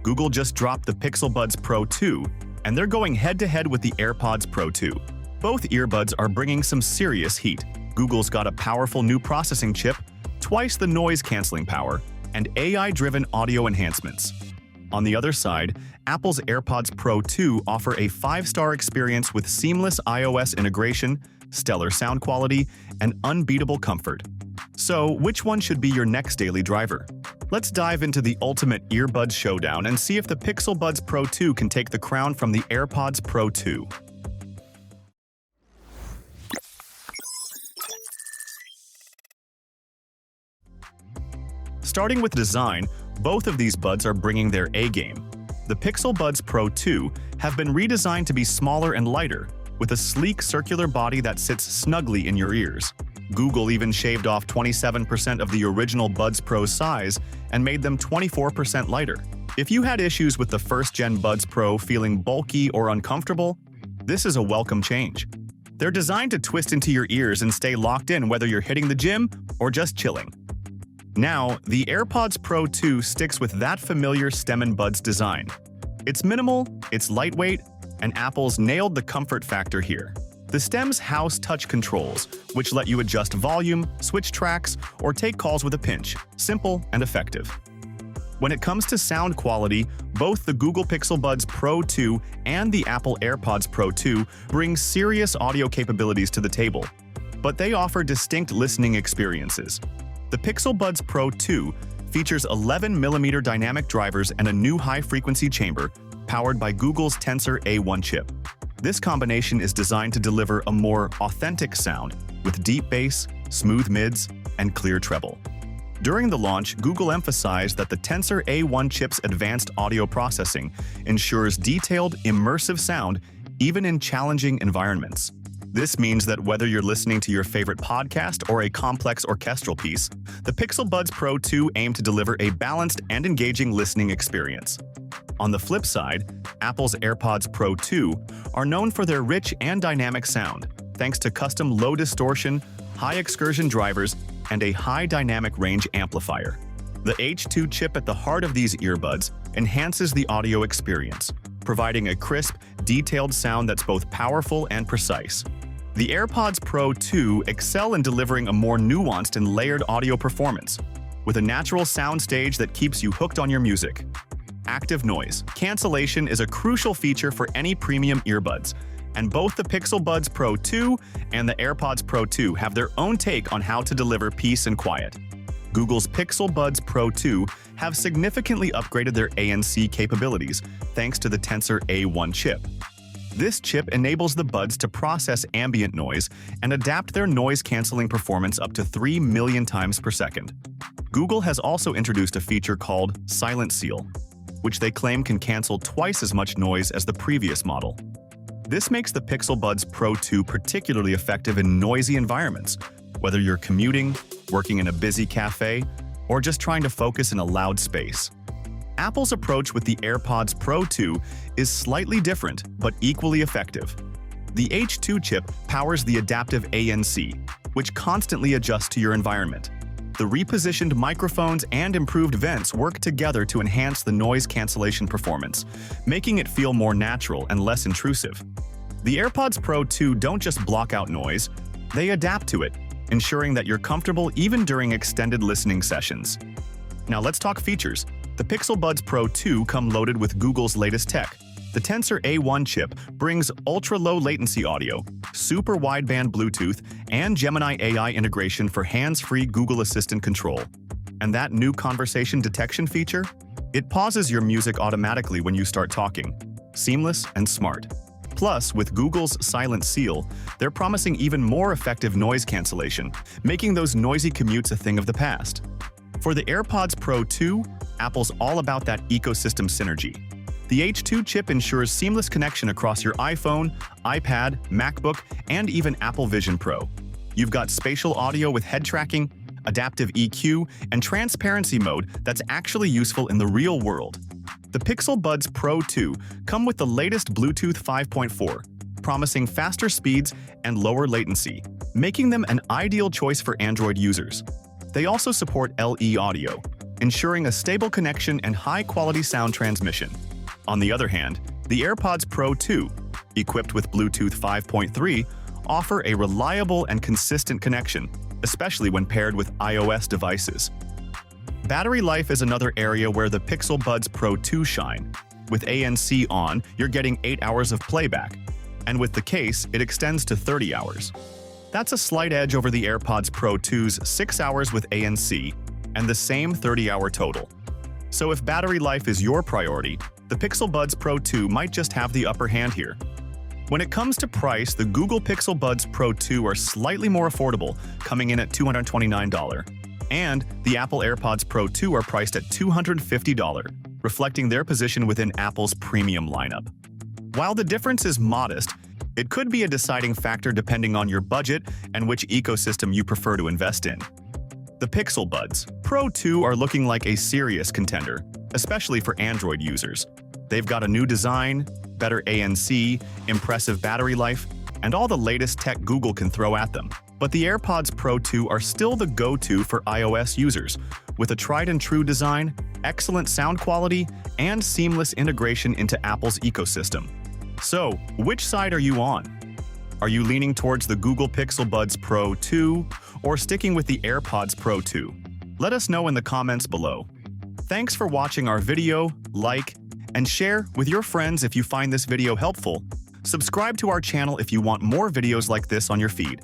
Google just dropped the Pixel Buds Pro 2, and they're going head-to-head with the AirPods Pro 2. Both earbuds are bringing some serious heat. Google's got a powerful new processing chip, twice the noise-canceling power, and AI-driven audio enhancements. On the other side, Apple's AirPods Pro 2 offer a 5-star experience with seamless iOS integration, stellar sound quality, and unbeatable comfort. So, which one should be your next daily driver? Let's dive into the ultimate earbud showdown and see if the Pixel Buds Pro 2 can take the crown from the AirPods Pro 2. Starting with design, both of these buds are bringing their A-game. The Pixel Buds Pro 2 have been redesigned to be smaller and lighter, with a sleek circular body that sits snugly in your ears. Google even shaved off 27% of the original Buds Pro size and made them 24% lighter. If you had issues with the first-gen Buds Pro feeling bulky or uncomfortable, this is a welcome change. They're designed to twist into your ears and stay locked in whether you're hitting the gym or just chilling. Now, the AirPods Pro 2 sticks with that familiar stem and buds design. It's minimal, it's lightweight, and Apple's nailed the comfort factor here. The stems house touch controls, which let you adjust volume, switch tracks, or take calls with a pinch. Simple and effective. When it comes to sound quality, both the Google Pixel Buds Pro 2 and the Apple AirPods Pro 2 bring serious audio capabilities to the table, but they offer distinct listening experiences. The Pixel Buds Pro 2 features 11mm dynamic drivers and a new high-frequency chamber powered by Google's Tensor A1 chip. This combination is designed to deliver a more authentic sound with deep bass, smooth mids, and clear treble. During the launch, Google emphasized that the Tensor A1 chip's advanced audio processing ensures detailed, immersive sound even in challenging environments. This means that whether you're listening to your favorite podcast or a complex orchestral piece, the Pixel Buds Pro 2 aim to deliver a balanced and engaging listening experience. On the flip side, Apple's AirPods Pro 2 are known for their rich and dynamic sound, thanks to custom low-distortion, high-excursion drivers, and a high dynamic range amplifier. The H2 chip at the heart of these earbuds enhances the audio experience, providing a crisp, detailed sound that's both powerful and precise. The AirPods Pro 2 excel in delivering a more nuanced and layered audio performance, with a natural soundstage that keeps you hooked on your music. Active noise cancellation is a crucial feature for any premium earbuds, and both the Pixel Buds Pro 2 and the AirPods Pro 2 have their own take on how to deliver peace and quiet. Google's Pixel Buds Pro 2 have significantly upgraded their ANC capabilities thanks to the Tensor A1 chip. This chip enables the buds to process ambient noise and adapt their noise-canceling performance up to 3 million times per second. Google has also introduced a feature called Silent Seal, which they claim can cancel twice as much noise as the previous model. This makes the Pixel Buds Pro 2 particularly effective in noisy environments, whether you're commuting, working in a busy cafe, or just trying to focus in a loud space. Apple's approach with the AirPods Pro 2 is slightly different, but equally effective. The H2 chip powers the adaptive ANC, which constantly adjusts to your environment. The repositioned microphones and improved vents work together to enhance the noise cancellation performance, making it feel more natural and less intrusive. The AirPods Pro 2 don't just block out noise, they adapt to it, ensuring that you're comfortable even during extended listening sessions. Now let's talk features. The Pixel Buds Pro 2 come loaded with Google's latest tech. The Tensor A1 chip brings ultra-low latency audio, super wideband Bluetooth, and Gemini AI integration for hands-free Google Assistant control. And that new conversation detection feature? It pauses your music automatically when you start talking. Seamless and smart. Plus, with Google's Silent Seal, they're promising even more effective noise cancellation, making those noisy commutes a thing of the past. For the AirPods Pro 2, Apple's all about that ecosystem synergy. The H2 chip ensures seamless connection across your iPhone, iPad, MacBook, and even Apple Vision Pro. You've got spatial audio with head tracking, adaptive EQ, and transparency mode that's actually useful in the real world. The Pixel Buds Pro 2 come with the latest Bluetooth 5.4, promising faster speeds and lower latency, making them an ideal choice for Android users. They also support LE audio, ensuring a stable connection and high-quality sound transmission. On the other hand, the AirPods Pro 2, equipped with Bluetooth 5.3, offer a reliable and consistent connection, especially when paired with iOS devices. Battery life is another area where the Pixel Buds Pro 2 shine. With ANC on, you're getting 8 hours of playback, and with the case, it extends to 30 hours. That's a slight edge over the AirPods Pro 2's 6 hours with ANC and the same 30-hour total. So if battery life is your priority, the Pixel Buds Pro 2 might just have the upper hand here. When it comes to price, the Google Pixel Buds Pro 2 are slightly more affordable, coming in at $229, and the Apple AirPods Pro 2 are priced at $250, reflecting their position within Apple's premium lineup. While the difference is modest, it could be a deciding factor depending on your budget and which ecosystem you prefer to invest in. The Pixel Buds Pro 2 are looking like a serious contender, especially for Android users. They've got a new design, better ANC, impressive battery life, and all the latest tech Google can throw at them. But the AirPods Pro 2 are still the go-to for iOS users, with a tried-and-true design, excellent sound quality, and seamless integration into Apple's ecosystem. So, which side are you on? Are you leaning towards the Google Pixel Buds Pro 2 or sticking with the AirPods Pro 2? Let us know in the comments below. Thanks for watching our video, like, and share with your friends if you find this video helpful. Subscribe to our channel if you want more videos like this on your feed.